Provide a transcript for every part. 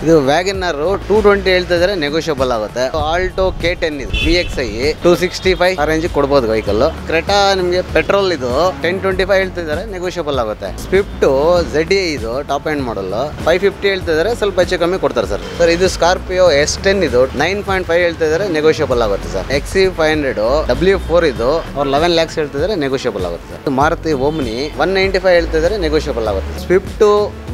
ಇದು ವ್ಯಾಗನರ್ 220 ಹೇಳ್ತಾ ಇದ್ದಾರೆ, ನೆಗೋಷಿಯಬಲ್ ಆಗುತ್ತೆ. ಆಲ್ಟೋ K10 ಇದು VXi 265 ಆ ರೇಂಜ್ ಕೊಡ್ಬೋದು ವೆಹಿಕಲ್. ಕ್ರೆಟಾ ನಿಮಗೆ ಪೆಟ್ರೋಲ್ ಇದು 1025 ಹೇಳ್ತಾ ಇದ್ದಾರೆ, ನೆಗೋಷಿಯಬಲ್ ಆಗುತ್ತೆ. ಸ್ವಿಫ್ಟ್ ZA ಇದು ಟಾಪ್ ಎಂಡ್ ಮಾಡಲ್ 550 ಹೇಳ್ತಾ ಇದ್ದಾರೆ, ಸ್ವಲ್ಪ ಹೆಚ್ಚು ಕಮ್ಮಿ ಕೊಡ್ತಾರೆ ಸರ್. ಇದು ಸ್ಕಾರ್ಪಿಯೋ S10 ಇದು 9.5 ಹೇಳ್ತಾ ಇದ್ದಾರೆ, ನೆಗೋಷಿಯಬಲ್ ಆಗುತ್ತೆ ಸರ್. XC500 W4 ಇದು ಅವ್ರು 11 lakhs ಹೇಳ್ತಾ ಇದ್ದಾರೆ, ನೆಗೋಷಿಯಬಲ್ ಆಗುತ್ತೆ ಸರ್. ಮಾರುತಿ ಓಮ್ನಿ 195 ಹೇಳ್ತಾ ಇದ್ದಾರೆ, ನೆಗೋಷಿಯಬಲ್ ಆಗುತ್ತೆ. ಸ್ವಿಫ್ಟ್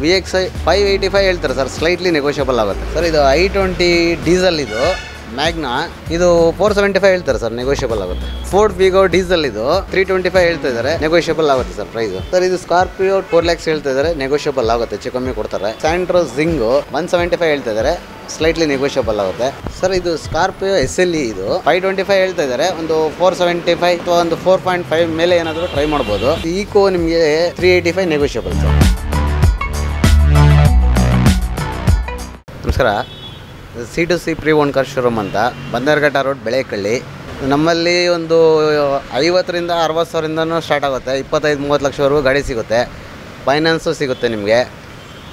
VXi 585 ಹೇಳ್ತಾರೆ ಸರ್, ಸ್ಲೈಟ್ಲಿ ನೆಗೋಷಿಯಬಲ್ ಆಗುತ್ತೆ ಸರ್. ಇದು I20 ಡೀಸೆಲ್ ಇದು ಮ್ಯಾಗ್ನಾ ಇದು 475 ಹೇಳ್ತಾರೆ ಸರ್, ನೆಗೋಷಿಯಬಲ್ ಆಗುತ್ತೆ. ಫೋರ್ಡ್ ವಿಗೋ ಡೀಸೆಲ್ ಇದು 325 ಹೇಳ್ತಾ ಇದ್ದಾರೆ, ನೆಗೋಷಿಯಬಲ್ ಆಗುತ್ತೆ ಸರ್ ಪ್ರೈಸ್. ಸರ್ ಇದು ಸ್ಕಾರ್ಪಿಯೋ 4 lakhs ಹೇಳ್ತಾ ಇದ್ದಾರೆ, ನೆಗೋಷಿಯಬಲ್ ಆಗುತ್ತೆ, ಹೆಚ್ಚು ಕಮ್ಮಿ ಕೊಡ್ತಾರೆ. ಸ್ಯಾಂಟ್ರೋ ಜಿಂಗ್ 175 ಹೇಳ್ತಾ ಇದ್ದಾರೆ, ಸ್ಲೈಟ್ಲಿ ನೆಗೋಷಿಯಬಲ್ ಆಗುತ್ತೆ ಸರ್. ಇದು ಸ್ಕಾರ್ಪಿಯೋ SLE ಇದು 525 ಹೇಳ್ತಾ ಇದ್ದಾರೆ, ಒಂದು 475 ಅಥವಾ ಒಂದು 4.5 ಮೇಲೆ ಏನಾದರೂ ಟ್ರೈ ಮಾಡ್ಬೋದು. ಈಕೋ ನಿಮಗೆ 385 ನೆಗೋಷಿಯಬಲ್ ಸರ್. ನಮಸ್ಕಾರ, C2C pre own car showroom ಅಂತ, ಬಂದರ್ಘಟ್ಟ ರೋಡ್, ಬೆಳೆಕಳ್ಳಿ. ನಮ್ಮಲ್ಲಿ ಒಂದು 50,000ರಿಂದ 60,000ರಿಂದನೂ ಸ್ಟಾರ್ಟ್ ಆಗುತ್ತೆ. 25-30 ಲಕ್ಷವರೆಗೂ ಗಾಡಿ ಸಿಗುತ್ತೆ. ಫೈನಾನ್ಸು ಸಿಗುತ್ತೆ ನಿಮಗೆ.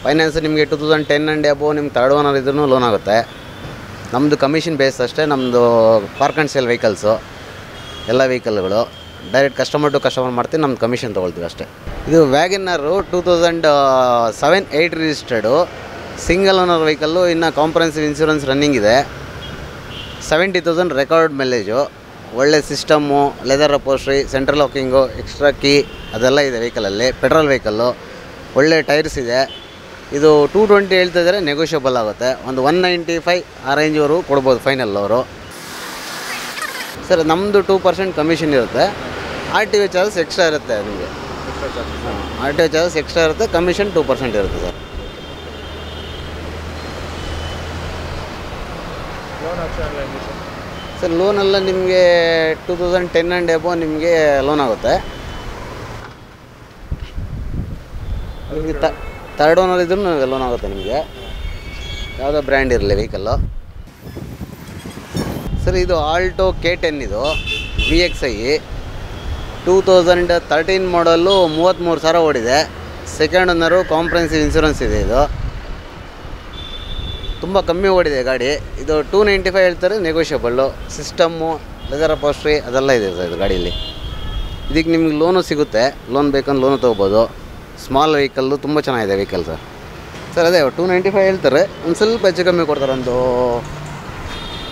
ಫೈನಾನ್ಸು ನಿಮಗೆ 2010 ಆ್ಯಂಡ್ ಅಬೋ ನಿಮ್ಗೆ ಥರ್ಡ್ ಓನರ್ ಇದ್ರೂ ಲೋನ್ ಆಗುತ್ತೆ. ನಮ್ಮದು ಕಮಿಷನ್ ಬೇಸ್ ಅಷ್ಟೇ. ನಮ್ಮದು ಪಾರ್ಕ್ ಆ್ಯಂಡ್ ಸೇಲ್ ವೆಹಿಕಲ್ಸು, ಎಲ್ಲ ವೆಹಿಕಲ್ಗಳು ಡೈರೆಕ್ಟ್ ಕಸ್ಟಮರ್ ಟು ಕಸ್ಟಮರ್ ಮಾಡ್ತೀವಿ, ನಮ್ದು ಕಮಿಷನ್ ತೊಗೊಳ್ತೀವಿ ಅಷ್ಟೇ. ಇದು Wagon R 2007-8 registered, single owner vehicle. ಇನ್ನು ಕಾಂಪ್ರಹೆನ್ಸಿವ್ ಇನ್ಶೂರೆನ್ಸ್ ರನ್ನಿಂಗ್ ಇದೆ. 70,000 ರೆಕಾರ್ಡ್ ಮೈಲೇಜು, ಒಳ್ಳೆ system, leather upholstery, central locking, extra key ಅದೆಲ್ಲ ಇದೆ ವೆಹಿಕಲಲ್ಲಿ. ಪೆಟ್ರೋಲ್ ವೆಹಿಕಲ್ಲು, ಒಳ್ಳೆ ಟೈರ್ಸ್ ಇದೆ. ಇದು 220 ಹೇಳ್ತಾ ಇದ್ದಾರೆ, ನೆಗೋಷಿಯಬಲ್ ಆಗುತ್ತೆ. ಒಂದು 195 ಆ ರೇಂಜ್ವರೆಗೂ ಕೊಡ್ಬೋದು ಫೈನಲ್ ಅವರು. ಸರ್ ನಮ್ಮದು 2% ಕಮಿಷನ್ ಇರುತ್ತೆ. RTO ಚಾರ್ಜಸ್ ಎಕ್ಸ್ಟ್ರಾ ಇರುತ್ತೆ ನಿಮಗೆ. RTO ಚಾರ್ಜಸ್ ಎಕ್ಸ್ಟ್ರಾ ಇರುತ್ತೆ, ಕಮಿಷನ್ 2% ಇರುತ್ತೆ ಸರ್. ಸರ್ ಲೋನೆಲ್ಲ ನಿಮಗೆ 2010 ಆ್ಯಂಡ್ ಅಬೋ ನಿಮಗೆ ಲೋನ್ ಆಗುತ್ತೆ. ನಿಮಗೆ ಥರ್ಡ್ ಓನರ್ ಇದ್ರೂ ಲೋನ್ ಆಗುತ್ತೆ ನಿಮಗೆ, ಯಾವುದೋ ಬ್ರ್ಯಾಂಡ್ ಇರಲಿ ವೆಹಿಕಲ್ಲು. ಸರ್ ಇದು ಆಲ್ಟೋ K10 ಇದು VXi 2013 ಮಾಡಲು 33,000 ಓಡಿದೆ. ಸೆಕೆಂಡ್ ಓನರು, ಕಾಂಪ್ರಹೆನ್ಸಿವ್ ಇನ್ಶೂರೆನ್ಸ್ ಇದೆ. ಇದು ತುಂಬ ಕಮ್ಮಿ ಓಡಿದೆ ಗಾಡಿ. ಇದು 295 ಹೇಳ್ತಾರೆ, ನೆಗೋಷಿಯಬಲ್ಲು. ಸಿಸ್ಟಮ್ಮು, ಲೆದರ್ ಅಪೋಸ್ಟ್ರಿ ಅದೆಲ್ಲ ಇದೆ ಸರ್ ಇದು ಗಾಡೀಲಿ. ಇದಕ್ಕೆ ನಿಮ್ಗೆ ಲೋನು ಸಿಗುತ್ತೆ. ಲೋನ್ ಬೇಕಂದ್ರೆ ಲೋನು ತೊಗೋಬೋದು. ಸ್ಮಾಲ್ ವೆಹಿಕಲ್ಲು ತುಂಬ ಚೆನ್ನಾಗಿದೆ ವೆಹಿಕಲ್ ಸರ್. ಸರ್ ಅದೇ 295 ಹೇಳ್ತಾರೆ, ಒಂದು ಸ್ವಲ್ಪ ಹೆಚ್ಚು ಕಮ್ಮಿ ಕೊಡ್ತಾರೆ, ಒಂದು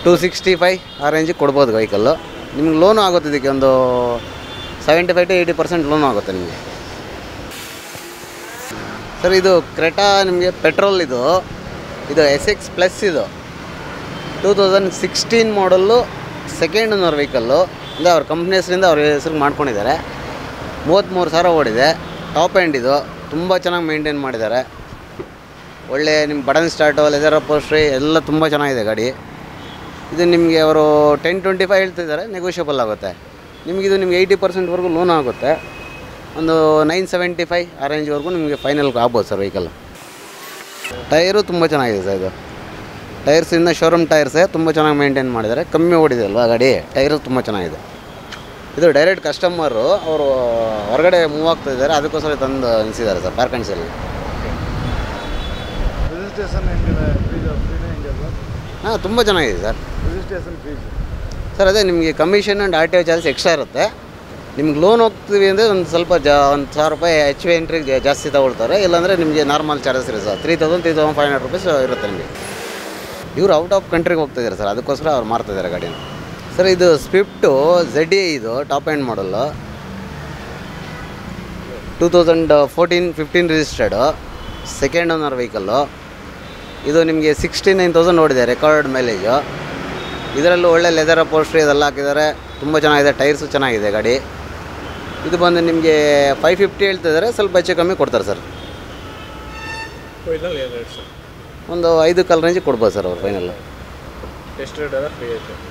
265 ಆ ರೇಂಜಿಗೆ ಕೊಡ್ಬೋದು ವೆಹಿಕಲ್ಲು. ನಿಮ್ಗೆ ಲೋನು ಆಗುತ್ತೆ. ಇದಕ್ಕೆ ಒಂದು 75-80% ಲೋನು ಆಗುತ್ತೆ ನಿಮಗೆ. ಸರ್ ಇದು ಕ್ರೆಟಾ ನಿಮಗೆ ಪೆಟ್ರೋಲ್ ಇದು SX ಪ್ಲಸ್ ಇದು 2016 ಮಾಡಲ್ಲು, ಸೆಕೆಂಡ್ ಓನರ್ ವೆಹಿಕಲ್ಲು. ಅಂದರೆ ಅವ್ರ ಕಂಪ್ನಿ ಹೆಸರಿಂದ ಅವ್ರ ಹೆಸ್ರಿಗೆ ಮಾಡ್ಕೊಂಡಿದ್ದಾರೆ. 33,000 ಓಡಿದೆ. ಟಾಪ್ ಎಂಡ್ ಇದು, ತುಂಬ ಚೆನ್ನಾಗಿ ಮೇಂಟೈನ್ ಮಾಡಿದ್ದಾರೆ. ಒಳ್ಳೆ ನಿಮ್ಮ ಬಟನ್ ಸ್ಟಾರ್ಟು, ಲೆದರ್ ಅಪೋಸ್ಟ್ರಿ ಎಲ್ಲ ತುಂಬ ಚೆನ್ನಾಗಿದೆ ಗಾಡಿ. ಇದು ನಿಮಗೆ ಅವರು 1025 ಹೇಳ್ತಿದ್ದಾರೆ, ನೆಗೋಷಿಯಬಲ್ ಆಗುತ್ತೆ. ನಿಮಗಿದು ನಿಮ್ಗೆ 80%ವರೆಗೂ ಲೋನ್ ಆಗುತ್ತೆ. ಒಂದು 975 ಆ ರೇಂಜ್ವರೆಗೂ ನಿಮಗೆ ಫೈನಲ್ ಆಗ್ಬೋದು ಸರ್ ವೆಹಿಕಲ್. ಟೈರು ತುಂಬ ಚೆನ್ನಾಗಿದೆ ಸರ್. ಇದು ಟೈರ್ಸಿಂದ ಶೋರೂಮ್ ಟೈರ್ಸೇ, ತುಂಬ ಚೆನ್ನಾಗಿ ಮೇಂಟೈನ್ ಮಾಡಿದ್ದಾರೆ. ಕಮ್ಮಿ ಓಡಿದೆ ಅಲ್ವಾ ಗಾಡಿ, ಟೈರು ತುಂಬ ಚೆನ್ನಾಗಿದೆ. ಇದು ಡೈರೆಕ್ಟ್ ಕಸ್ಟಮರು ಅವರು ಹೊರಗಡೆ ಮೂವ್ ಆಗ್ತಾಯಿದ್ದಾರೆ, ಅದಕ್ಕೋಸ್ಕರ ತಂದು ನಿಲ್ಲಿಸಿದ್ದಾರೆ sir park and sale. Registration ಹಾಂ ತುಂಬ ಚೆನ್ನಾಗಿದೆ ಸರ್. ರಿಜಿಸ್ಟ್ರೇಷನ್ ಫೀಸ್ ಸರ್ ಅದೇ ನಿಮಗೆ commission and RTO charges extra ಇರುತ್ತೆ. ನಿಮ್ಗೆ ಲೋನ್ ಹೋಗ್ತೀವಿ ಅಂದರೆ ಒಂದು ಸ್ವಲ್ಪ ಒಂದು 1,000 ರೂಪಾಯಿ HV ಎಂಟ್ರಿಗೆ ಜಾಸ್ತಿ ತಗೊಳ್ತಾರೆ. ಇಲ್ಲಾಂದರೆ ನಿಮಗೆ ನಾರ್ಮಲ್ ಚಾರ್ಜಸ್ ಇರುತ್ತೆ ಸರ್. 3,500 ರೂಪೀಸ್ ಇರುತ್ತೆ ನಿಮಗೆ. ಇವರು ಔಟ್ ಆಫ್ ಕಂಟ್ರಿಗೆ ಹೋಗ್ತಾಯಿದ್ದಾರೆ ಸರ್, ಅದಕ್ಕೋಸ್ಕರ ಅವ್ರು ಮಾರ್ತಾಯಿದ್ದಾರೆ ಗಾಡಿನ. ಸರ್ ಇದು ಸ್ವಿಫ್ಟು ZA ಇದು top end model, 2014-15 registered, second owner vehicle. ಇದು ನಿಮಗೆ 69,000 ಓಡಿದೆ, ರೆಕಾರ್ಡ್ ಮೈಲೇಜು. ಇದರಲ್ಲೂ ಒಳ್ಳೆ ಲೆದರ್ ಅಪೋಸ್ಟ್ರಿ ಅದೆಲ್ಲ ಹಾಕಿದ್ದಾರೆ, ತುಂಬ ಚೆನ್ನಾಗಿದೆ. ಟೈರ್ಸು ಚೆನ್ನಾಗಿದೆ ಗಾಡಿ. ಇದು ಬಂದು ನಿಮಗೆ 550 ಹೇಳ್ತಿದ್ದಾರೆ, ಸ್ವಲ್ಪ ಹೆಚ್ಚು ಕಮ್ಮಿ ಕೊಡ್ತಾರೆ ಸರ್. ಒಂದು 5 ಕಾಲ್ ರೇಂಜಿಗೆ ಕೊಡ್ಬೋದು ಸರ್ ಅವ್ರು ಫೈನಲ್.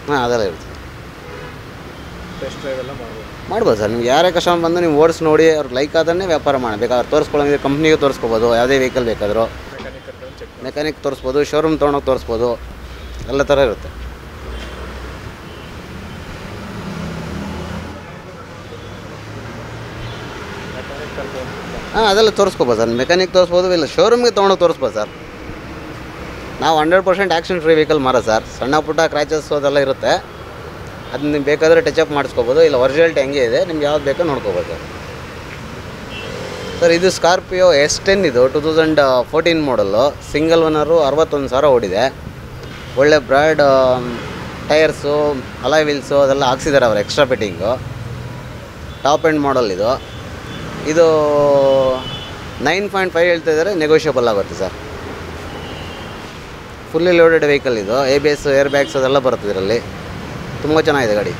ಹಾಂ ಅದೆಲ್ಲ ಇರುತ್ತೆ. ಮಾಡ್ಬೋದು ಸರ್. ನಿಮ್ಗೆ ಯಾರೇ ಕಸ್ಟಮರ್ ಬಂದು ನೀವು ಓಡಿಸಿ ನೋಡಿ ಅವ್ರಿಗೆ ಲೈಕ್ ಆದನ್ನೇ ವ್ಯಾಪಾರ ಮಾಡಬೇಕಾದ್ರೆ ತೋರಿಸ್ಕೊಳ್ಳೋಂಗೆ ಕಂಪ್ನಿಗೆ ತೋರಿಸ್ಕೋಬೋದು. ಯಾವುದೇ ವೆಹಿಕಲ್ ಬೇಕಾದರೂ ಮೆಕ್ಯಾನಿಕ್ ತೋರಿಸ್ಬೋದು, ಶೋರೂಮ್ ತೊಗೊಂಡೋಗಿ ತೋರಿಸ್ಬೋದು, ಎಲ್ಲ ಥರ ಇರುತ್ತೆ. ಹಾಂ ಅದೆಲ್ಲ ತೋರಿಸ್ಕೋಬೋದು ಸರ್. ಮೆಕ್ಯಾನಿಕ್ ತೋರಿಸ್ಬೋದು, ಇಲ್ಲ ಶೋರೂಮ್ಗೆ ತೊಗೊಂಡೋಗಿ ತೋರಿಸ್ಬೋದು ಸರ್. ನಾವು 100% ಆ್ಯಕ್ಷನ್ ಫ್ರೀ ವೆಹಿಕಲ್ ಮಾರೋದು ಸರ್. ಸಣ್ಣ ಪುಟ್ಟ ಕ್ರ್ಯಾಚಸ್ ಅದೆಲ್ಲ ಇರುತ್ತೆ, ಅದನ್ನ ನೀವು ಬೇಕಾದರೆ ಟಚಪ್ ಮಾಡಿಸ್ಕೋಬೋದು, ಇಲ್ಲ ಒರಿಜಿನಾಲಿಟಿ ಹೆಂಗೆ ಇದೆ ನಿಮ್ಗೆ ಯಾವ್ದು ಬೇಕೋ ನೋಡ್ಕೋಬೋದು ಸರ್. ಸರ್ ಇದು ಸ್ಕಾರ್ಪಿಯೋ S10 ಇದು 2014 ಮಾಡಲ್ಲು, ಸಿಂಗಲ್ ಓನರು, 61,000 ಓಡಿದೆ. ಒಳ್ಳೆ ಬ್ರಾಡ್ ಟೈರ್ಸು, ಅಲಾಯ್ ವೀಲ್ಸು ಅದೆಲ್ಲ ಹಾಕ್ಸಿದ್ದಾರೆ ಅವರು, extra fitting. Top end model ಇದು. ಇದು 9.5 ಹೇಳ್ತಾ ಇದ್ದಾರೆ, ನೆಗೋಷಿಯಬಲ್ ಆಗುತ್ತೆ ಸರ್. ಫುಲ್ಲಿ ಲೋಡೆಡ್ ವೆಹಿಕಲ್ ಇದು. ABS, ಏರ್ ಬ್ಯಾಗ್ಸ್ ಅದೆಲ್ಲ ಬರುತ್ತೆ ಇದರಲ್ಲಿ. ತುಂಬ ಚೆನ್ನಾಗಿದೆ ಗಾಡಿ.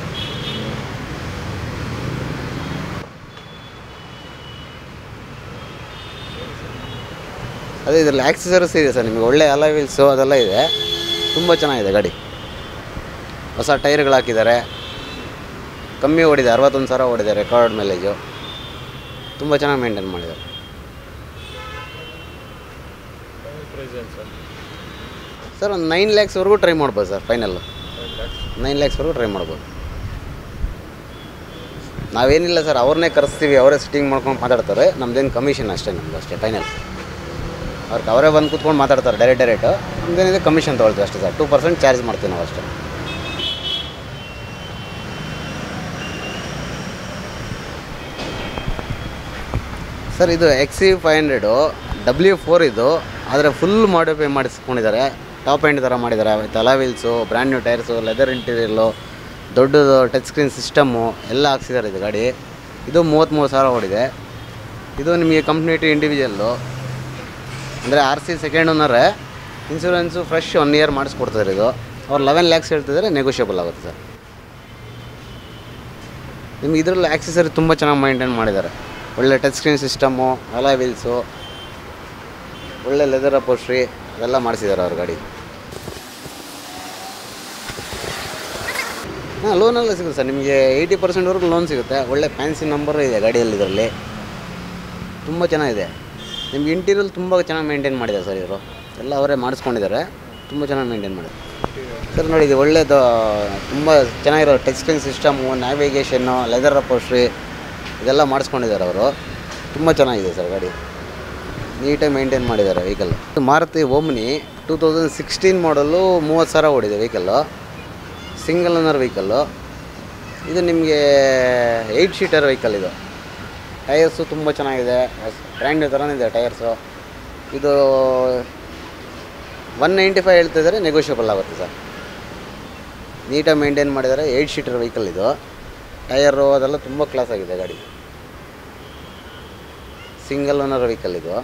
ಅದೇ ಇದರಲ್ಲಿ ಆಕ್ಸೆಸರೀಸ್ ಇದೆ ಸರ್ ನಿಮಗೆ, ಒಳ್ಳೆ ಅಲಾಯ್ ವೀಲ್ಸು ಅದೆಲ್ಲ ಇದೆ. ತುಂಬ ಚೆನ್ನಾಗಿದೆ ಗಾಡಿ. ಹೊಸ ಟೈರ್ಗಳು ಹಾಕಿದ್ದಾರೆ, ಕಮ್ಮಿ ಓಡಿದೆ, 61,000 ಓಡಿದೆ ರೆಕಾರ್ಡ್ ಮೈಲೇಜು. ತುಂಬ ಚೆನ್ನಾಗಿ ಮೇಂಟೈನ್ ಮಾಡಿದ್ದಾರೆ ಸರ್. ಒಂದು 9 lakhsವರೆಗೂ ಟ್ರೈ ಮಾಡ್ಬೋದು ಸರ್, ಫೈನಲ್ಲು 9 lakhsವರೆಗೂ ಟ್ರೈ ಮಾಡ್ಬೋದು. ನಾವೇನಿಲ್ಲ ಸರ್, ಅವ್ರನ್ನೇ ಕರೆಸ್ತೀವಿ, ಅವರೇ ಸಿಟ್ಟಿಂಗ್ ಮಾಡ್ಕೊಂಡು ಮಾತಾಡ್ತಾರೆ. ನಮ್ದೇನು ಕಮಿಷನ್ ಅಷ್ಟೇ, ನಮ್ಮದು ಅಷ್ಟೇ ಫೈನಲ್. ಅವರೇ ಬಂದು ಕೂತ್ಕೊಂಡು ಮಾತಾಡ್ತಾರೆ ಡೈರೆಕ್ಟ್. ನಮ್ದೇನಿದೆ ಕಮಿಷನ್ ತೊಗೊಳ್ತೀವಿ ಅಷ್ಟೇ ಸರ್, 2% ಚಾರ್ಜ್ ಮಾಡ್ತೀವಿ ನಾವು ಅಷ್ಟೇ. ಸರ್ ಇದು XC500 W4 ಇದು, ಆದರೆ ಫುಲ್ ಮಾಡಿಫೈ ಮಾಡಿಸ್ಕೊಂಡಿದ್ದಾರೆ. ಟಾಪ್ ಎಂಡ್ ಥರ ಮಾಡಿದ್ದಾರೆ, with alloy wheels, brand new tyres, leather interior, ದೊಡ್ಡದು ಟಚ್ ಸ್ಕ್ರೀನ್ ಸಿಸ್ಟಮ್ಮು ಎಲ್ಲ ಹಾಕ್ಸಿದ್ದಾರೆ ಇದು ಗಾಡಿ. ಇದು 33,000 ಓಡಿದೆ. ಇದು ನಿಮಗೆ ಕಂಪ್ನಿ ಇಂಡಿವಿಜುವಲ್ಲು, ಅಂದರೆ RC ಸೆಕೆಂಡ್ ಓನರೇ. ಇನ್ಶೂರೆನ್ಸು ಫ್ರೆಶ್ 1 year ಮಾಡಿಸ್ಕೊಡ್ತಾರೆ. ಇದು ಅವ್ರು 11 lakhs ಹೇಳ್ತಿದ್ದಾರೆ, ನೆಗೋಷಿಯಬಲ್ ಆಗುತ್ತೆ ಸರ್. ನಿಮ್ಗೆ ಇದರಲ್ಲಿ ಆಕ್ಸೆಸರಿ ತುಂಬ ಚೆನ್ನಾಗಿ ಮೈಂಟೈನ್ ಮಾಡಿದ್ದಾರೆ. ಒಳ್ಳೆ touch screen system, alloy wheels, ಒಳ್ಳೆ ಲೆದರ್ ಅಪೋಸ್ಟ್ರಿ ಅದೆಲ್ಲ ಮಾಡಿಸಿದ್ದಾರೆ ಅವ್ರ ಗಾಡಿ. ಲೋನೆಲ್ಲ ಸಿಗುತ್ತೆ ಸರ್ ನಿಮಗೆ, 80%ವರೆಗೂ ಲೋನ್ ಸಿಗುತ್ತೆ. ಒಳ್ಳೆ ಫ್ಯಾನ್ಸಿ ನಂಬರ್ ಇದೆ ಗಾಡಿಯಲ್ಲಿ. ಇದರಲ್ಲಿ ತುಂಬ ಚೆನ್ನಾಗಿದೆ. ನಿಮ್ಗೆ ಇಂಟೀರಿಯಲ್ ತುಂಬ ಚೆನ್ನಾಗಿ ಮೇಂಟೈನ್ ಮಾಡಿದ್ದಾರೆ ಸರ್ ಇವರು, ಎಲ್ಲ ಅವರೇ ಮಾಡಿಸ್ಕೊಂಡಿದ್ದಾರೆ. ತುಂಬ ಚೆನ್ನಾಗಿ ಮೇಂಟೈನ್ ಮಾಡಿದ್ದಾರೆ ಸರ್. ನೋಡಿ ಇದು ಒಳ್ಳೆಯದು, ತುಂಬ ಚೆನ್ನಾಗಿರೋ touch screen system, navigation, leather upholstery ಇದೆಲ್ಲ ಮಾಡಿಸ್ಕೊಂಡಿದ್ದಾರೆ ಅವರು. ತುಂಬ ಚೆನ್ನಾಗಿದೆ ಸರ್ ಗಾಡಿ, ನೀಟಾಗಿ ಮೇಂಟೈನ್ ಮಾಡಿದ್ದಾರೆ ವೆಹಿಕಲ್. ಮಾರುತಿ ಓಮ್ನಿ 2016 ಮಾಡಲು, 30,000 ಓಡಿದೆ ವೆಹಿಕಲ್ಲು. Single owner vehicle. ಇದು ನಿಮಗೆ 8 ಸೀಟರ್ ವೆಹಿಕಲ್ ಇದು. ಟೈರ್ಸು ತುಂಬ ಚೆನ್ನಾಗಿದೆ, ಬ್ರ್ಯಾಂಡ್ ನ್ಯೂ ಥರನೇ ಇದೆ ಟೈರ್ಸು. ಇದು 195 ಹೇಳ್ತಿದ್ದಾರೆ, ನೆಗೋಷಿಯಬಲ್ ಆಗುತ್ತೆ ಸರ್. ನೀಟಾಗಿ ಮೇಂಟೈನ್ ಮಾಡಿದ್ದಾರೆ. 8 ಸೀಟರ್ ವೆಹಿಕಲ್ ಇದು. ಟೈರು ಅದೆಲ್ಲ ತುಂಬ ಕ್ಲಾಸ್ ಆಗಿದೆ ಗಾಡಿ. ಸಿಂಗಲ್ ಓನರ್ ವೆಹಿಕಲ್ ಇದು.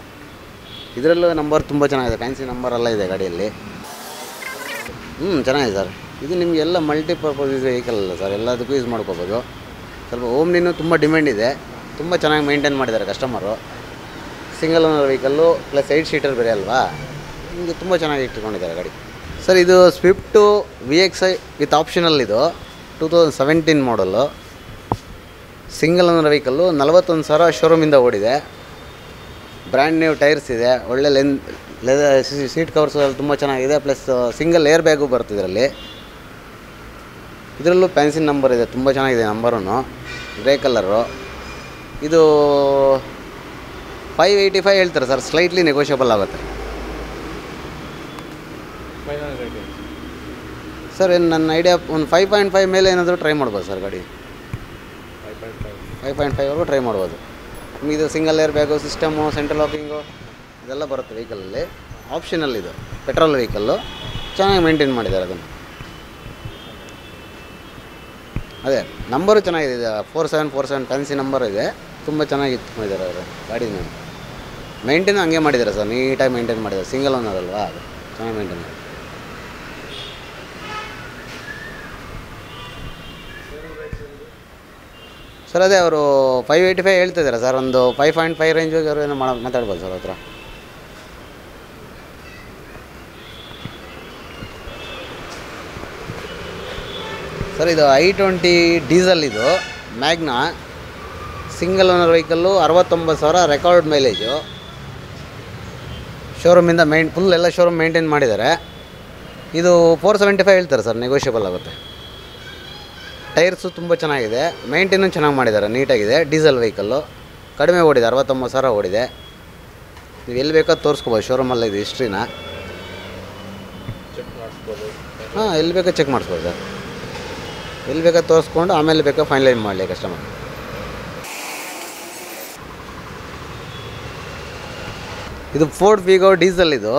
ಇದರಲ್ಲೂ ನಂಬರ್ ತುಂಬ ಚೆನ್ನಾಗಿದೆ, ಫ್ಯಾನ್ಸಿ ನಂಬರ್ ಎಲ್ಲ ಇದೆ ಗಾಡಿಯಲ್ಲಿ. ಚೆನ್ನಾಗಿದೆ ಸರ್. ಇದು ನಿಮಗೆಲ್ಲ ಮಲ್ಟಿಪರ್ಪಸ್ ವೆಹಿಕಲ್ ಅಲ್ಲ ಸರ್, ಎಲ್ಲದಕ್ಕೂ ಯೂಸ್ ಮಾಡ್ಕೋಬೋದು. ಸ್ವಲ್ಪ ಓಮ್ನಿನೂ ತುಂಬ ಡಿಮ್ಯಾಂಡ್ ಇದೆ, ತುಂಬ ಚೆನ್ನಾಗಿ ಮೇಂಟೈನ್ ಮಾಡಿದ್ದಾರೆ customer. Single owner vehicle plus 8 seater ಬೇರೆ ಅಲ್ವಾ, ನಿಮಗೆ ತುಂಬ ಚೆನ್ನಾಗಿ ಇಟ್ಕೊಂಡಿದ್ದಾರೆ ಗಾಡಿ. ಸರ್ ಇದು ಸ್ವಿಫ್ಟು VXi ವಿತ್ ಆಪ್ಷನಲ್. ಇದು 2017 ಮಾಡಲ್ಲು, ಸಿಂಗಲ್ ಓನರ್ ವೆಹಿಕಲ್ಲು. 41,000 ಶೋರೂಮಿಂದ ಓಡಿದೆ. ಬ್ರ್ಯಾಂಡ್ ನ್ಯೂ ಟೈರ್ಸ್ ಇದೆ, ಒಳ್ಳೆ ಲೆದರ್ ಸೀಟ್ ಕವರ್ಸ್ ಎಲ್ಲ ತುಂಬ ಚೆನ್ನಾಗಿದೆ. ಪ್ಲಸ್ ಸಿಂಗಲ್ ಏರ್ ಬ್ಯಾಗು ಬರುತ್ತೆ ಇದರಲ್ಲಿ. ಇದರಲ್ಲೂ ಫ್ಯಾನ್ಸಿ ನಂಬರ್ ಇದೆ, ತುಂಬ ಚೆನ್ನಾಗಿದೆ ನಂಬರೂ, ಗ್ರೇ ಕಲರು. ಇದು 585 ಹೇಳ್ತಾರೆ ಸರ್, ಸ್ಲೈಟ್ಲಿ ನೆಗೋಷಿಯಬಲ್ ಆಗುತ್ತೆ ಸರ್. ನನ್ನ ಐಡಿಯಾ ಒಂದು 5.5 ಮೇಲೆ ಏನಾದರೂ ಟ್ರೈ ಮಾಡ್ಬೋದು ಸರ್ ಗಾಡಿ. 5.5ವರೆಗೂ ಟ್ರೈ ಮಾಡ್ಬೋದು. ನಿಮಗಿದು single air bag, system, central locking ಇದೆಲ್ಲ ಬರುತ್ತೆ ವೆಹಿಕಲಲ್ಲಿ. ಆಪ್ಷನಲ್ ಇದು, ಪೆಟ್ರೋಲ್ ವೆಹಿಕಲ್ಲು. ಚೆನ್ನಾಗಿ ಮೇಂಟೈನ್ ಮಾಡಿದ್ದಾರೆ ಅದನ್ನು. ಅದೇ ನಂಬರು ಚೆನ್ನಾಗಿದೆ, 4747 ಫ್ಯಾನ್ಸಿ ನಂಬರ್ ಇದೆ. ತುಂಬ ಚೆನ್ನಾಗಿ ಇಟ್ಕೊಂಡಿದ್ದಾರೆ ಅವರು ಗಾಡಿನ. ಮೇಂಟೈನ್ ಹಂಗೆ ಮಾಡಿದ್ದಾರೆ ಸರ್, ನೀಟಾಗಿ ಮೇಂಟೈನ್ ಮಾಡಿದ್ದಾರೆ. ಸಿಂಗಲ್ ಓನರ್ ಅಲ್ವಾ, ಅದು ಚೆನ್ನಾಗಿ ಮೇಂಟೈನ್ ಮಾಡಿ. ಸರ್ ಅದೇ ಅವರು 585 ಹೇಳ್ತಿದ್ದಾರೆ ಸರ್, ಒಂದು 5.5 ರೇಂಜಿಗೆ ಅವರು ಏನೋ ಮಾತಾಡ್ಬೋದು ಸರ್ ಹತ್ರ. ಸರ್ ಇದು i20 ಡೀಸೆಲ್, ಇದು Magna, single owner vehicle. 69,000 record mileage. ಶೋರೂಮಿಂದ ಫುಲ್ ಎಲ್ಲ ಶೋರೂಮ್ ಮೇಂಟೈನ್ ಮಾಡಿದ್ದಾರೆ. ಇದು 475 ಹೇಳ್ತಾರೆ ಸರ್, ನೆಗೋಷಿಯಬಲ್ ಆಗುತ್ತೆ. ಟೈರ್ಸು ತುಂಬ ಚೆನ್ನಾಗಿದೆ, ಮೇಂಟೈನು ಚೆನ್ನಾಗಿ ಮಾಡಿದ್ದಾರೆ, ನೀಟಾಗಿದೆ. ಡೀಸೆಲ್ ವೆಹಿಕಲ್ಲು, ಕಡಿಮೆ ಓಡಿದೆ, 69,000 ಓಡಿದೆ. ನೀವು ಎಲ್ಲಿ ಬೇಕಾದ್ರೂ ತೋರಿಸ್ಕೋಬೋದು ಶೋರೂಮಲ್ಲಿ ಇದು ಹಿಸ್ಟ್ರಿನ. ಚೆಕ್ ಮಾಡಿಸ್ಬೋದು. ಹಾಂ, ಎಲ್ಲಿ ಬೇಕಾ ಚೆಕ್ ಮಾಡಿಸ್ಬೋದು ಸರ್. ಎಲ್ಲಿ ಬೇಕಾ ತೋರಿಸ್ಕೊಂಡು ಆಮೇಲೆ ಬೇಕಾ ಫೈನಲೈಸ್ ಮಾಡಲಿ ಕಸ್ಟಮರ್. ಇದು ಫೋರ್ಡ್ ವಿಗೋ ಡೀಸೆಲ್, ಇದು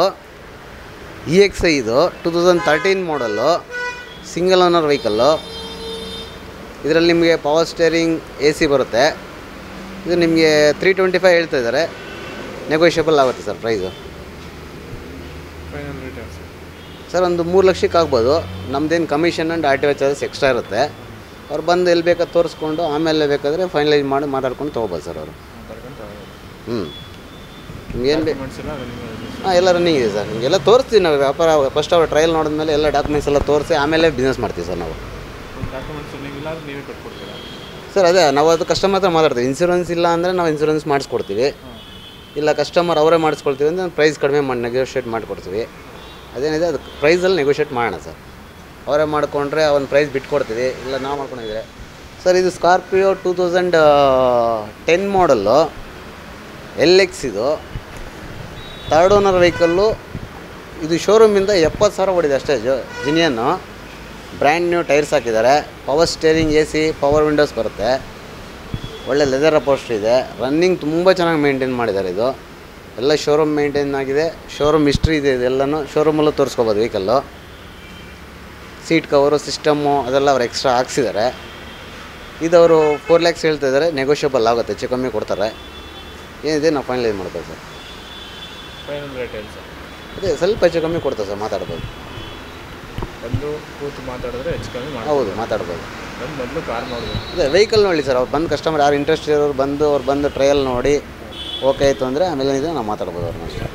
EXI, ಇದು 2013 ಮಾಡಲ್ಲು, ಸಿಂಗಲ್ ಓನರ್ ವೆಹಿಕಲ್ಲು. ಇದರಲ್ಲಿ ನಿಮಗೆ ಪವರ್ ಸ್ಟೇರಿಂಗ್ AC ಬರುತ್ತೆ. ಇದು ನಿಮಗೆ 325 ಹೇಳ್ತಾ ಇದ್ದಾರೆ, ನೆಗೋಷಿಯಬಲ್ ಆಗುತ್ತೆ sir price. Final rate sir ಒಂದು 3 ಲಕ್ಷಕ್ಕೆ ಆಗ್ಬೋದು. ನಮ್ಮದೇನು commission and RTO charges extra ಇರುತ್ತೆ. ಅವ್ರು ಬಂದು ಎಲ್ಲಿ ಬೇಕಾದ್ರೆ ತೋರಿಸ್ಕೊಂಡು ಆಮೇಲೆ ಬೇಕಾದರೆ ಫೈನಲೈಸ್ ಮಾಡಿ ಮಾತಾಡ್ಕೊಂಡು ತೊಗೋಬೋದು ಸರ್ ಅವರು. ನಿಮ್ಗೇನು ಬೇಕು? ಹಾಂ, ಎಲ್ಲ ರನ್ನಿಂಗ್ ಇದೆ ಸರ್. ನಿಮಗೆಲ್ಲ ತೋರಿಸ್ತೀವಿ ನಾವು. ವ್ಯಾಪಾರ ಫಸ್ಟ್ ಅವ್ರು ಟ್ರಯಲ್ ನೋಡಿದ್ಮೇಲೆ ಎಲ್ಲ ಡಾಕ್ಯುಮೆಂಟ್ಸ್ ಎಲ್ಲ ತೋರಿಸಿ ಆಮೇಲೆ ಬಿಸ್ನೆಸ್ ಮಾಡ್ತೀವಿ ಸರ್ ನಾವು. ನೀವೇ ಕಟ್ಕೊಡ್ತೀರಾ ಸರ್? ಅದೇ ನಾವು ಅದು ಕಸ್ಟಮರ್ ಹತ್ರ ಮಾತಾಡ್ತೀವಿ. ಇನ್ಸೂರೆನ್ಸ್ ಇಲ್ಲ ಅಂದರೆ ನಾವು ಇನ್ಸೂರೆನ್ಸ್ ಮಾಡಿಸ್ಕೊಡ್ತೀವಿ. ಇಲ್ಲ ಕಸ್ಟಮರ್ ಅವರೇ ಮಾಡಿಸ್ಕೊಳ್ತೀವಿ ಅಂದರೆ ಪ್ರೈಸ್ ಕಡಿಮೆ ಮಾಡಿ ನೆಗೋಷಿಯೇಟ್ ಮಾಡಿಕೊಡ್ತೀವಿ. ಅದೇನಿದೆ ಅದು ಪ್ರೈಸಲ್ಲಿ ನೆಗೋಷಿಯೇಟ್ ಮಾಡೋಣ ಸರ್. ಅವರೇ ಮಾಡಿಕೊಂಡ್ರೆ ಒಂದು ಪ್ರೈಸ್ ಬಿಟ್ಕೊಡ್ತೀವಿ, ಇಲ್ಲ ನಾವು ಮಾಡ್ಕೊಂಡಿದ್ರೆ. ಸರ್ ಇದು ಸ್ಕಾರ್ಪಿಯೋ 2010 ಮಾಡಲ್ಲು, LX, ಇದು ಥರ್ಡ್ ಓನರ್ ವೆಹಿಕಲ್ಲು. ಇದು ಶೋರೂಮಿಂದ 70,000 ಓಡಿದೆ ಅಷ್ಟೇ. ಜಿನಿಯನ್ನು ಬ್ರ್ಯಾಂಡ್ ನ್ಯೂ ಟೈರ್ಸ್ ಹಾಕಿದ್ದಾರೆ. Power steering AC, power Windows ಬರುತ್ತೆ. ಒಳ್ಳೆ ಲೆದರ್ ಅಪೋಸ್ಟ್ರಿ ಇದೆ. ರನ್ನಿಂಗ್ ತುಂಬ ಚೆನ್ನಾಗಿ ಮೇಂಟೈನ್ ಮಾಡಿದ್ದಾರೆ. ಇದು ಎಲ್ಲ ಶೋರೂಮ್ ಮೇಂಟೈನ್ ಆಗಿದೆ. ಶೋರೂಮ್ ಹಿಸ್ಟ್ರಿ ಇದೆ. ಇದೆಲ್ಲನೂ ಶೋರೂಮಲ್ಲೂ ತೋರಿಸ್ಕೋಬೋದು ವೆಹಿಕಲ್ಲು. ಸೀಟ್ ಕವರು, ಸಿಸ್ಟಮ್ಮು ಅದೆಲ್ಲ ಅವ್ರು ಎಕ್ಸ್ಟ್ರಾ ಹಾಕ್ಸಿದ್ದಾರೆ. ಇದು ಅವರು 4 lakhs ಹೇಳ್ತಾ ಇದ್ದಾರೆ, ನೆಗೋಷಿಯಬಲ್ ಆಗುತ್ತೆ, ಹೆಚ್ಚು ಕಮ್ಮಿ ಕೊಡ್ತಾರೆ. ಏನಿದೆ ನಾವು ಫೈನಲೈಸ್ ಮಾಡ್ಬೋದು ಸರ್. ಫೈನಲ್ ರೇಟ್ ಏನು ಸರ್? ಅದೇ ಸ್ವಲ್ಪ ಹೆಚ್ಚು ಕಮ್ಮಿ ಕೊಡ್ತಾರೆ ಸರ್, ಮಾತಾಡ್ಬೋದು. ಬಂದು ಕೂತು ಮಾತಾಡಿದ್ರೆ ಹೆಚ್ಚು ಕಮ್ಮಿ ಮಾಡಿ. ಹೌದು, ಮಾತಾಡ್ಬೋದು. ಮೊದಲು ಕಾರ್ ನೋಡ್ಬೋದು. ಅದೇ ವೆಹಿಕಲ್ ನೋಡಿ ಸರ್. ಅವ್ರು ಬಂದು ಕಸ್ಟಮರ್ ಯಾರು ಇಂಟ್ರೆಸ್ಟ್ ಇರೋರು ಬಂದು ಟ್ರಯಲ್ ನೋಡಿ ಓಕೆ ಆಯಿತು ಅಂದರೆ ಆಮೇಲೆ ಇದೆ ನಾವು ಮಾತಾಡ್ಬೋದು ಅವ್ರನ್ನ ಅಷ್ಟೇ.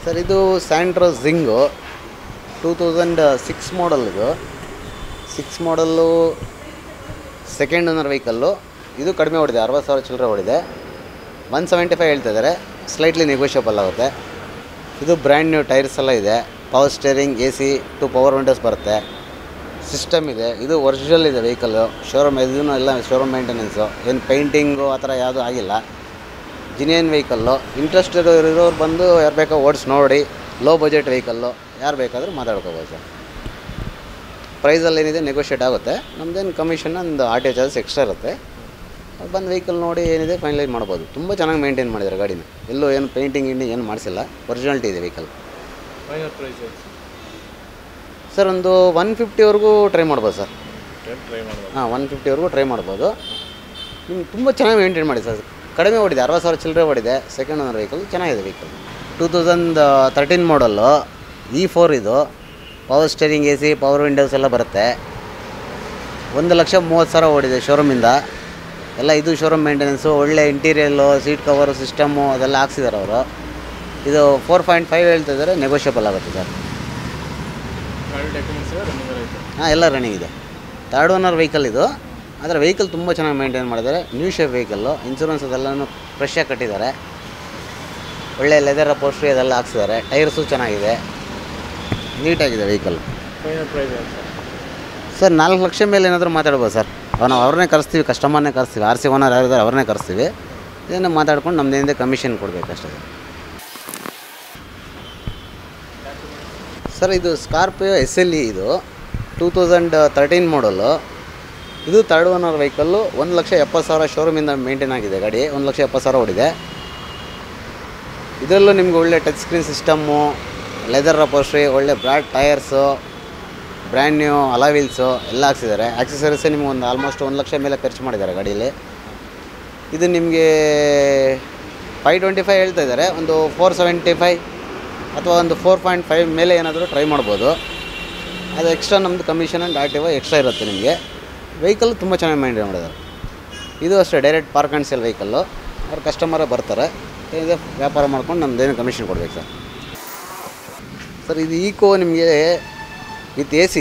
ಸರ್ ಇದು ಸ್ಯಾಂಟ್ರೋ ಜಿಂಗು 2006 ಮಾಡಲ್. ಇದು 6 ಮಾಡಲ್ಲು, ಸೆಕೆಂಡ್ ಓನರ್ ವೆಹಿಕಲ್ಲು. ಇದು ಕಡಿಮೆ ಓಡಿದೆ, 60,000 ಚಿಲ್ಲರೆ ಓಡಿದೆ. 175 ಹೇಳ್ತಾ ಇದ್ದಾರೆ, ಸ್ಲೈಟ್ಲಿ ನೆಗೋಷಿಯಬಲ್ ಆಗುತ್ತೆ. ಇದು ಬ್ರ್ಯಾಂಡ್ ನ್ಯೂ ಟೈರ್ಸ್ ಎಲ್ಲ ಇದೆ. Power steering, AC, 2 power Windows ಬರುತ್ತೆ. ಸಿಸ್ಟಮ್ ಇದೆ. ಇದು ಒರಿಜಿನಲ್ ಇದೆ ವೆಹಿಕಲ್ಲು. ಶೋರೂಮ್ ಇದೂ ಎಲ್ಲ ಶೋರೂಮ್ ಮೇಂಟೆನೆನ್ಸು, ಏನು ಪೇಂಟಿಂಗು ಆ ಥರ ಯಾವುದೂ ಆಗಿಲ್ಲ. ಜಿನಿಯನ್ ವೆಹಿಕಲ್ಲು. ಇಂಟ್ರೆಸ್ಟ್ ಇರೋರು ಬಂದು ಯಾರು ಬೇಕೋ ಓಡಿಸಿ ನೋಡಿ. ಲೋ ಬಜೆಟ್ ವೆಹಿಕಲ್ಲು, ಯಾರು ಬೇಕಾದರೂ ಮಾತಾಡ್ಕೋಬೋದು ಸರ್. ಪ್ರೈಸಲ್ಲಿ ಏನಿದೆ ನೆಗೋಷಿಯೇಟ್ ಆಗುತ್ತೆ. ನಮ್ಮದೇನು ಕಮಿಷನ್ ಒಂದು RTO ಚಾರ್ಜಸ್ ಎಕ್ಸ್ಟ್ರಾ ಇರುತ್ತೆ. ಬಂದು ವೆಹಿಕಲ್ ನೋಡಿ ಏನಿದೆ ಫೈನಲೈಸ್ ಮಾಡ್ಬೋದು. ತುಂಬ ಚೆನ್ನಾಗಿ ಮೇಂಟೈನ್ ಮಾಡಿದ್ದಾರೆ ಗಾಡಿನ. ಎಲ್ಲೂ ಏನು ಪೇಂಟಿಂಗ್ ಏನು ಮಾಡಿಸಿಲ್ಲ, ಒರಿಜಿನಾಲಿಟಿ ಇದೆ ವೆಹಿಕಲ್. ಫೈನಲ್ ಪ್ರೈಸ್ ಸರ್ ಒಂದು 150ವರೆಗೂ ಟ್ರೈ ಮಾಡ್ಬೋದು ಸರ್. ಟ್ರೈ ಮಾಡ್ಬೋದು. ಹಾಂ, 150ವರೆಗೂ ಟ್ರೈ ಮಾಡ್ಬೋದು. ನಿಮ್ಗೆ ತುಂಬ ಚೆನ್ನಾಗಿ ಮೇಂಟೈನ್ ಮಾಡಿ ಸರ್. ಕಡಿಮೆ ಓಡಿದೆ, 60,000 ಚಿಲ್ಲರೆ ಓಡಿದೆ. ಸೆಕೆಂಡ್ ಓನರ್ ವೆಹಿಕಲ್ ಚೆನ್ನಾಗಿದೆ ವೆಹಿಕಲ್. 2013 ಮಾಡಲ್ಲು, E4 ಇದು. Power steering, AC, power Windows ಎಲ್ಲ ಬರುತ್ತೆ. 1,30,000 ಓಡಿದೆ ಶೋರೂಮಿಂದ. ಎಲ್ಲ ಇದು ಶೋರೂಮ್ ಮೇಂಟೆನೆನ್ಸು. ಒಳ್ಳೆ ಇಂಟೀರಿಯಲ್ಲು, ಸೀಟ್ ಕವರು, ಸಿಸ್ಟಮ್ಮು ಅದೆಲ್ಲ ಹಾಕ್ಸಿದ್ದಾರೆ ಅವರು. ಇದು 4.5 ಹೇಳ್ತಾ ಇದ್ದಾರೆ, ನೆಗೋಷಿಯಬಲ್ ಆಗುತ್ತೆ ಸರ್. ಹಾಂ, ಎಲ್ಲ ರನ್ನಿಂಗ್ ಇದೆ. ಥರ್ಡ್ ಓನರ್ ವೆಹಿಕಲ್ ಇದು. ಆದರೆ ವೆಹಿಕಲ್ ತುಂಬ ಚೆನ್ನಾಗಿ ಮೇಂಟೈನ್ ಮಾಡಿದ್ದಾರೆ. New shape vehicle. ಇನ್ಶೂರೆನ್ಸ್ ಅದೆಲ್ಲನೂ ಫ್ರೆಶ್ಶಾಗಿ ಕಟ್ಟಿದ್ದಾರೆ. ಒಳ್ಳೆ ಲೆದರ್ ಅಪೋಸ್ಟ್ರಿ ಅದೆಲ್ಲ ಹಾಕ್ಸಿದ್ದಾರೆ. ಟೈರ್ಸು ಚೆನ್ನಾಗಿದೆ, ನೀಟಾಗಿದೆ vehicle. Final price sir 4 lakh ಮೇಲೆ ಏನಾದರೂ ಮಾತಾಡ್ಬೋದು ಸರ್. ನಾವು ಅವ್ರನ್ನೇ ಕರೆಸ್ತೀವಿ, ಕಸ್ಟಮರ್ನೇ ಕರೆಸ್ತೀವಿ. RC ಓನರ್ ಯಾರಿದ್ದಾರೆ ಅವ್ರನ್ನೇ ಕರೆಸ್ತೀವಿ. ಇದನ್ನು ಮಾತಾಡ್ಕೊಂಡು ನಮ್ಮದೇನಿದೆ ಕಮಿಷನ್ ಕೊಡಬೇಕು ಅಷ್ಟೇ ಸರ್. ಇದು ಸ್ಕಾರ್ಪಿಯೋ SLE, ಇದು 2013 ಮಾಡಲ್ಲು. ಇದು ಥರ್ಡ್ ಓನರ್ ವೆಹಿಕಲ್ಲು. 1,70,000 ಶೋರೂಮಿಂದ ಮೇಂಟೈನ್ ಆಗಿದೆ ಗಾಡಿ. 1,70,000 ಓಡಿದೆ. ಇದರಲ್ಲೂ ನಿಮ್ಗೆ ಒಳ್ಳೆ touch screen system, leather upholstery, ಒಳ್ಳೆ ಬ್ರಾಡ್ ಟೈರ್ಸು, ಬ್ರ್ಯಾಂಡ್ ನ್ಯೂ ಅಲಾ ವೀಲ್ಸು ಎಲ್ಲ ಹಾಕ್ಸಿದ್ದಾರೆ. ಆಕ್ಸೆಸರೀಸೇ ನಿಮ್ಗೆ ಒಂದು ಆಲ್ಮೋಸ್ಟ್ 1 ಲಕ್ಷ ಮೇಲೆ ಖರ್ಚು ಮಾಡಿದ್ದಾರೆ ಗಾಡೀಲಿ. ಇದು ನಿಮಗೆ 525 ಹೇಳ್ತಾ ಇದ್ದಾರೆ. ಒಂದು 475 ಅಥವಾ ಒಂದು 4.5 ಮೇಲೆ ಏನಾದರೂ ಟ್ರೈ ಮಾಡ್ಬೋದು. ಅದು ಎಕ್ಸ್ಟ್ರಾ ನಮ್ಮದು ಕಮಿಷನ್ ಆ್ಯಂಡ್ RTO ಎಕ್ಸ್ಟ್ರಾ ಇರುತ್ತೆ ನಿಮಗೆ. ವೆಹಿಕಲ್ ತುಂಬ ಚೆನ್ನಾಗಿ ಮೇಂಟೈನ್ ಮಾಡಿದ್ದಾರೆ. ಇದು ಅಷ್ಟೇ direct park and sale vehicle. ಅವ್ರು ಕಸ್ಟಮರೇ ಬರ್ತಾರೆ, ಏನಿದೆ ವ್ಯಾಪಾರ ಮಾಡ್ಕೊಂಡು ನಮ್ಮದೇನು ಕಮಿಷನ್ ಕೊಡಬೇಕು ಸರ್. ಸರ್ ಇದು ಈಕೋ ನಿಮಗೆ ವಿತ್ AC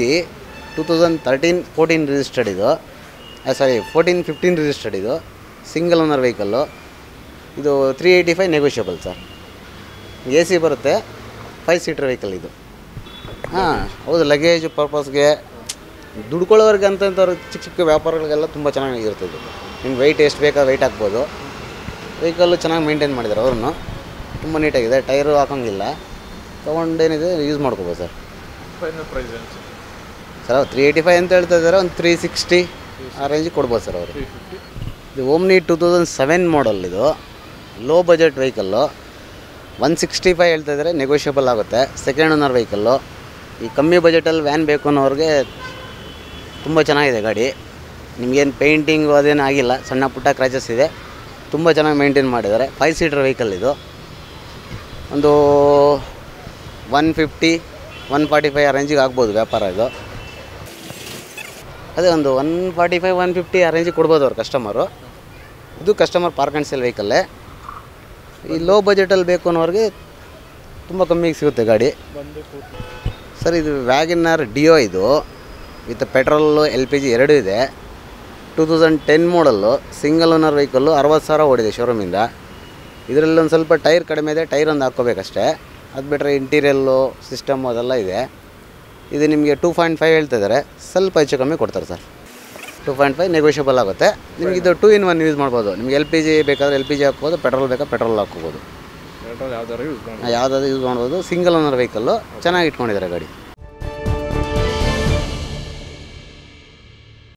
2013-14 ರಿಜಿಸ್ಟರ್ಡ್ ಇದು. 14-15 ರಿಜಿಸ್ಟರ್ಡ್ ಇದು. Single owner vehicle. ಇದು 385 ನೆಗೋಷಿಯಬಲ್ ಸರ್. AC ಬರುತ್ತೆ. 5 ಸೀಟರ್ ವೆಹಿಕಲ್ ಇದು. ಹಾಂ, ಹೌದು. ಲಗೇಜ್ ಪರ್ಪಸ್ಗೆ ದುಡ್ಕೊಳ್ಳೋರಿಗೆ ಅಂತಂಥವ್ರು ಚಿಕ್ಕ ಚಿಕ್ಕ ವ್ಯಾಪಾರಗಳಿಗೆಲ್ಲ ತುಂಬ ಚೆನ್ನಾಗಿರ್ತದೆ. ನಿಮ್ಗೆ ವೆಯ್ಟ್ ಎಷ್ಟು ಬೇಕಾ ವೆಯ್ಟ್ ಹಾಕ್ಬೋದು. ವೆಹಿಕಲ್ಲು ಚೆನ್ನಾಗಿ ಮೇಂಟೈನ್ ಮಾಡಿದ್ದಾರೆ ಅವ್ರನ್ನು. ತುಂಬ ನೀಟಾಗಿದೆ, ಟೈರು ಹಾಕೋಂಗಿಲ್ಲ. ತೊಗೊಂಡೇನಿದೆ ಯೂಸ್ ಮಾಡ್ಕೋಬೋದು ಸರ್. ಫೈನಲ್ ಪ್ರೈಸ್ ಏನು ಸರ್ 385 ಅಂತ ಹೇಳ್ತಾ ಇದ್ದಾರೆ, ಒಂದು 360 ಆ ರೇಂಜಿಗೆ ಕೊಡ್ಬೋದು ಸರ್ ಅವರು. 350. ಇದು ಓಮ್ನಿ 2007 ಮಾಡಲ್, ಇದು ಲೋ ಬಜೆಟ್ ವೆಹಿಕಲ್ಲು. 165 ಹೇಳ್ತಾ ಇದ್ದಾರೆ, ನೆಗೋಷಿಯಬಲ್ ಆಗುತ್ತೆ. Second owner vehicle. ಈ ಕಮ್ಮಿ ಬಜೆಟಲ್ಲಿ ವ್ಯಾನ್ ಬೇಕು ಅನ್ನೋರಿಗೆ ತುಂಬ ಚೆನ್ನಾಗಿದೆ ಗಾಡಿ. ನಿಮಗೇನು ಪೇಂಟಿಂಗು ಅದೇನು ಆಗಿಲ್ಲ, ಸಣ್ಣ ಪುಟ್ಟ ಕ್ರ್ಯಾಚಸ್ ಇದೆ, ತುಂಬ ಚೆನ್ನಾಗಿ ಮೇಂಟೈನ್ ಮಾಡಿದ್ದಾರೆ. 5 ಸೀಟರ್ ವೆಹಿಕಲ್ ಇದು. ಒಂದು 150 145 ಆ ರೇಂಜಿಗೆ ಆಗ್ಬೋದು ವ್ಯಾಪಾರ ಇದು. ಅದೇ ಒಂದು 145 150 ಆ ರೇಂಜಿಗೆ ಕೊಡ್ಬೋದು ಅವ್ರು ಕಸ್ಟಮರು. ಇದು ಕಸ್ಟಮರ್ ಪಾರ್ಕ್ ಆ್ಯಂಡ್ ಸೇಲ್ ವೆಹಿಕಲ್ಲೇ. ಈ ಲೋ ಬಜೆಟಲ್ಲಿ ಬೇಕು ಅನ್ನೋರಿಗೆ ತುಂಬ ಕಮ್ಮಿಗೆ ಸಿಗುತ್ತೆ ಗಾಡಿ. ಬಂದು ಕೂತು ಸರ್ ಇದು ವ್ಯಾಗನರ್ ಡಿಯೋ, ಇದು ವಿತ್ ಪೆಟ್ರೋಲು LPG ಎರಡೂ ಇದೆ. 2010 ಮಾಡಲ್ಲು, ಸಿಂಗಲ್ ಓನರ್ ವೆಹಿಕಲ್ಲು. 60,000 ಓಡಿದೆ ಶೋರೂಮಿಂದ. ಇದರಲ್ಲಿ ಒಂದು ಸ್ವಲ್ಪ ಟೈರ್ ಕಡಿಮೆ ಇದೆ, ಟೈರ್ ಒಂದು ಹಾಕ್ಕೋಬೇಕಷ್ಟೇ. ಅದು ಬಿಟ್ಟರೆ ಇಂಟೀರಿಯಲ್ಲು ಸಿಸ್ಟಮು ಅದೆಲ್ಲ ಇದೆ. ಇದು ನಿಮಗೆ 2.5 ಹೇಳ್ತಿದ್ದಾರೆ, ಸ್ವಲ್ಪ ಹೆಚ್ಚು ಕಮ್ಮಿ ಕೊಡ್ತಾರೆ ಸರ್. 2.5 ನೆಗೋಷಿಯಬಲ್ ಆಗುತ್ತೆ. ನಿಮಗೆ ಇದು 2 in 1 ಯೂಸ್ ಮಾಡ್ಬೋದು. ನಿಮಗೆ LPG ಬೇಕಾದರೆ LPG ಹಾಕ್ಬೋದು, ಪೆಟ್ರೋಲ್ ಬೇಕಾ ಪೆಟ್ರೋಲ್ ಹಾಕ್ಕೋಬೋದು. ಪೆಟ್ರೋಲ್ ಯಾವ್ದಾರು ಯೂಸ್ ಮಾಡಿ ಯಾವುದಾದ್ರು ಯೂಸ್ ಮಾಡ್ಬೋದು. ಸಿಂಗಲ್ ಓನರ್ ವೆಹಿಕಲ್ಲು, ಚೆನ್ನಾಗಿ ಇಟ್ಕೊಂಡಿದ್ದಾರೆ ಗಾಡಿ.